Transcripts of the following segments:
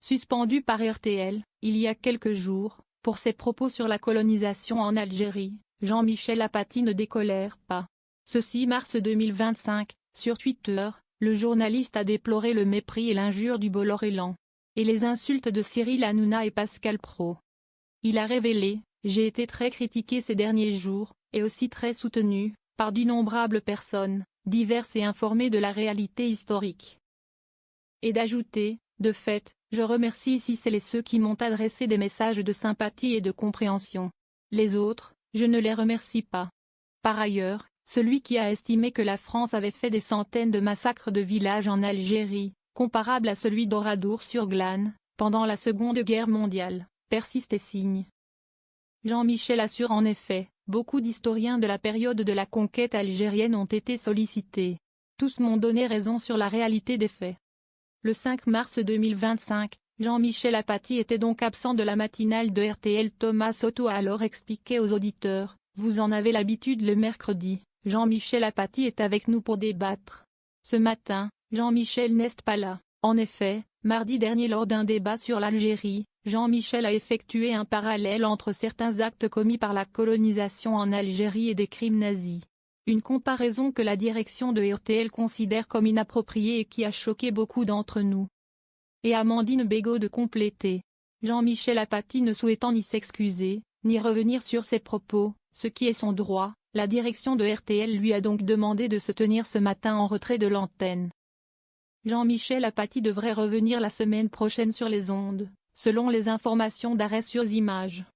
suspendu par RTL, il y a quelques jours, pour ses propos sur la colonisation en Algérie, Jean-Michel Apathy ne décolère pas. Ce 6 mars 2025, sur Twitter, le journaliste a déploré le mépris et l'injure du Bolloré-Lan, et les insultes de Cyril Hanouna et Pascal Praud. Il a révélé: « J'ai été très critiqué ces derniers jours, et aussi très soutenu, par d'innombrables personnes, diverses et informées de la réalité historique. » Et d'ajouter: « De fait, je remercie ici celles et ceux qui m'ont adressé des messages de sympathie et de compréhension. Les autres, je ne les remercie pas. » Par ailleurs, celui qui a estimé que la France avait fait des centaines de massacres de villages en Algérie, comparables à celui d'Oradour-sur-Glane, pendant la Seconde Guerre mondiale, persiste et signe. Jean-Michel assure en effet: « Beaucoup d'historiens de la période de la conquête algérienne ont été sollicités. Tous m'ont donné raison sur la réalité des faits. » Le 5 mars 2025, Jean-Michel Apathy était donc absent de la matinale de RTL. Thomas Soto a alors expliqué aux auditeurs: « Vous en avez l'habitude le mercredi, Jean-Michel Apathy est avec nous pour débattre. Ce matin, Jean-Michel n'est pas là. » En effet, mardi dernier lors d'un débat sur l'Algérie, Jean-Michel a effectué un parallèle entre certains actes commis par la colonisation en Algérie et des crimes nazis. Une comparaison que la direction de RTL considère comme inappropriée et qui a choqué beaucoup d'entre nous. Et Amandine Bégaud de compléter: « Jean-Michel Apathy ne souhaitant ni s'excuser, ni revenir sur ses propos, ce qui est son droit, la direction de RTL lui a donc demandé de se tenir ce matin en retrait de l'antenne. » Jean-Michel Apathy devrait revenir la semaine prochaine sur les ondes, selon les informations d'Arrêt sur Images.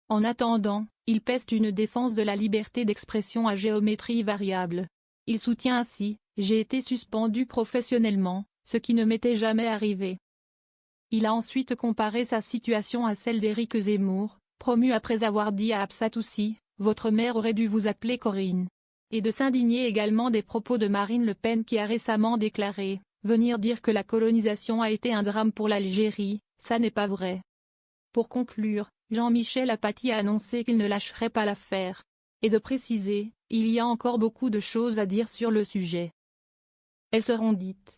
En attendant, il peste une défense de la liberté d'expression à géométrie variable. Il soutient ainsi: « J'ai été suspendu professionnellement, ce qui ne m'était jamais arrivé. » Il a ensuite comparé sa situation à celle d'Éric Zemmour, promu après avoir dit à Absatoussi: « Votre mère aurait dû vous appeler Corinne. » Et de s'indigner également des propos de Marine Le Pen qui a récemment déclaré: « Venir dire que la colonisation a été un drame pour l'Algérie, ça n'est pas vrai. » Pour conclure, Jean-Michel Apathy a annoncé qu'il ne lâcherait pas l'affaire. Et de préciser: « Il y a encore beaucoup de choses à dire sur le sujet. Elles seront dites. »